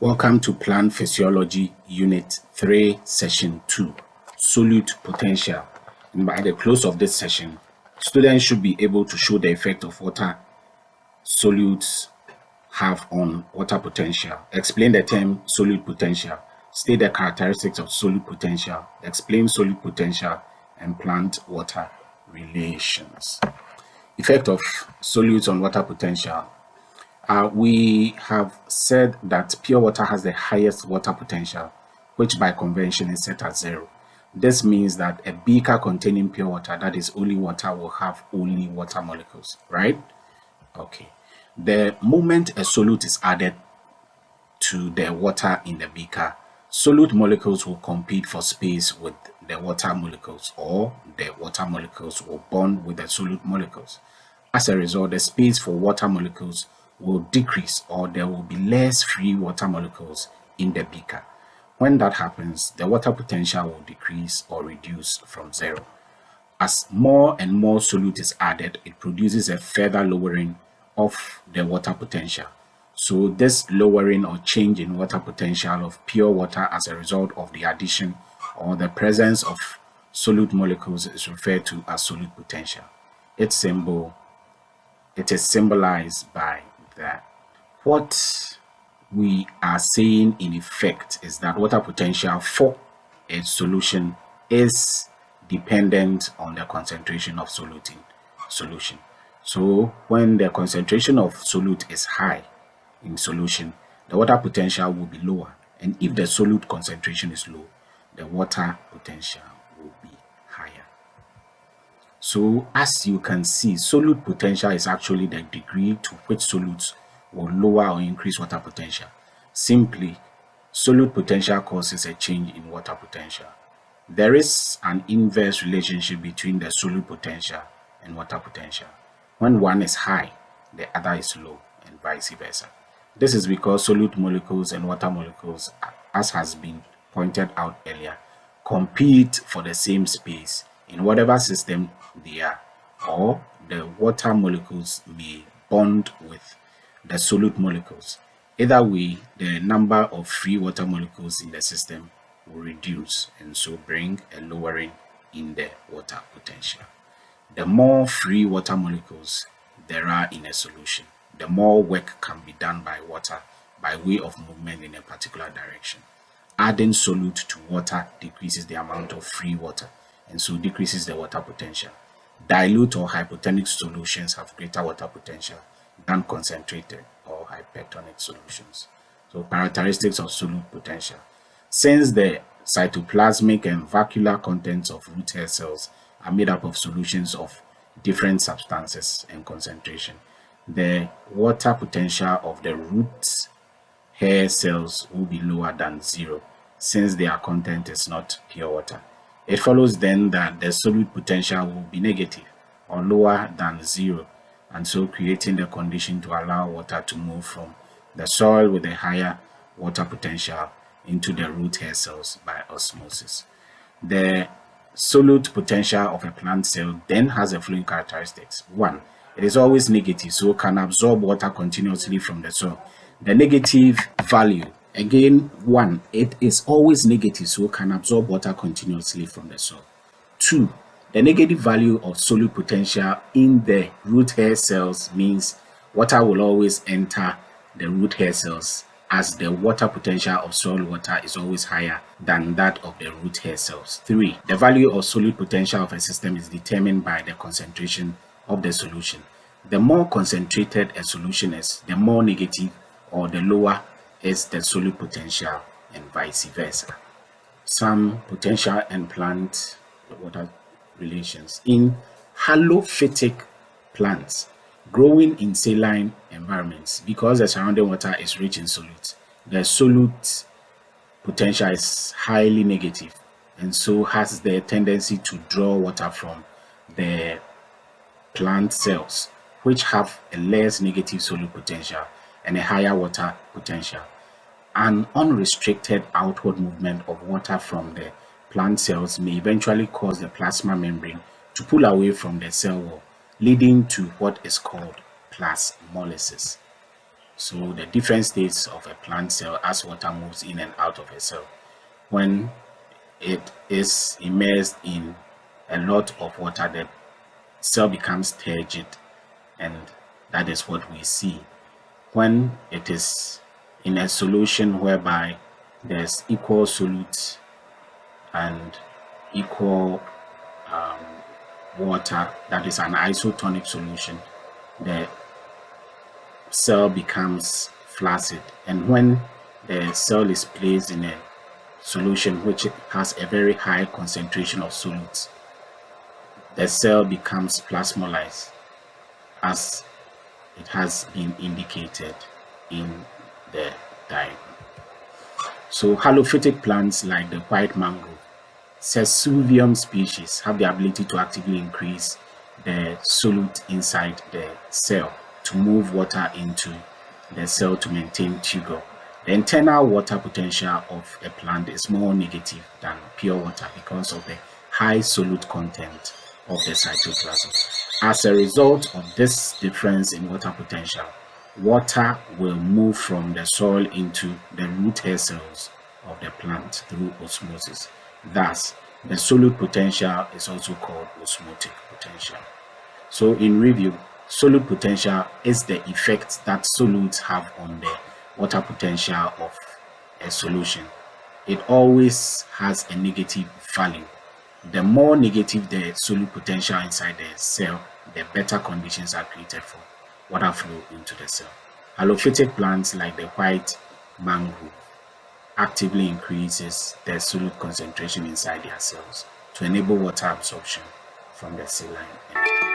Welcome to Plant Physiology Unit 3, Session 2, Solute Potential. And by the close of this session, students should be able to show the effect of water solutes have on water potential. Explain the term solute potential. State the characteristics of solute potential. Explain solute potential and plant-water relations. Effect of solutes on water potential. We have said that pure water has the highest water potential, which by convention is set at 0. This means that a beaker containing pure water, that is only water, will have only water molecules, right? Okay. The moment a solute is added to the water in the beaker, solute molecules will compete for space with the water molecules, or the water molecules will bond with the solute molecules. As a result, the space for water molecules will decrease, or there will be less free water molecules in the beaker. When that happens, the water potential will decrease or reduce from 0. As more and more solute is added, it produces a further lowering of the water potential. So this lowering or change in water potential of pure water as a result of the addition or the presence of solute molecules is referred to as solute potential. It is symbolized by that. What we are saying in effect is that water potential for a solution is dependent on the concentration of solute in solution. So when the concentration of solute is high in solution, the water potential will be lower, and if the solute concentration is low, the water potential will be higher. So as you can see, solute potential is actually the degree to which solutes will lower or increase water potential. Simply, solute potential causes a change in water potential. There is an inverse relationship between the solute potential and water potential. When one is high, the other is low, and vice versa. This is because solute molecules and water molecules, as has been pointed out earlier, compete for the same space in whatever system they are, or the water molecules may bond with the solute molecules. Either way, the number of free water molecules in the system will reduce, and so bring a lowering in the water potential. The more free water molecules there are in a solution, the more work can be done by water by way of movement in a particular direction. Adding solute to water decreases the amount of free water, and so decreases the water potential. Dilute or hypotonic solutions have greater water potential than concentrated or hypertonic solutions. So characteristics of solute potential. Since the cytoplasmic and vacuolar contents of root hair cells are made up of solutions of different substances and concentration, the water potential of the root hair cells will be lower than 0, since their content is not pure water. It follows then that the solute potential will be negative or lower than 0, and so creating the condition to allow water to move from the soil with a higher water potential into the root hair cells by osmosis. The solute potential of a plant cell then has the following characteristics. 1. It is always negative, so can absorb water continuously from the soil. The negative value, again, 1, it is always negative, so can absorb water continuously from the soil. 2, the negative value of solute potential in the root hair cells means water will always enter the root hair cells, as the water potential of soil water is always higher than that of the root hair cells. 3, the value of solute potential of a system is determined by the concentration of the solution. The more concentrated a solution is, the more negative or the lower is the solute potential, and vice versa. Some potential and plant water relations. In halophytic plants growing in saline environments, because the surrounding water is rich in solute, the solute potential is highly negative, and so has the tendency to draw water from the plant cells, which have a less negative solute potential and a higher water potential. An unrestricted outward movement of water from the plant cells may eventually cause the plasma membrane to pull away from the cell wall, leading to what is called plasmolysis. So the different states of a plant cell as water moves in and out of a cell. When it is immersed in a lot of water, the cell becomes turgid, and that is what we see. When it is in a solution whereby there's equal solute and equal water, that is an isotonic solution, the cell becomes flaccid. And when the cell is placed in a solution which has a very high concentration of solutes, the cell becomes plasmolized, as it has been indicated in the diagram. So halophytic plants like the white mangrove, Sesuvium species, have the ability to actively increase the solute inside the cell to move water into the cell to maintain turgor. The internal water potential of a plant is more negative than pure water because of the high solute content of the cytoplasm. As a result of this difference in water potential, water will move from the soil into the root hair cells of the plant through osmosis. Thus, the solute potential is also called osmotic potential. So in review, solute potential is the effect that solutes have on the water potential of a solution. It always has a negative value. The more negative the solute potential inside the cell, the better conditions are created for water flow into the cell. Halophytic plants like the white mangrove actively increases the solute concentration inside their cells to enable water absorption from the saline end.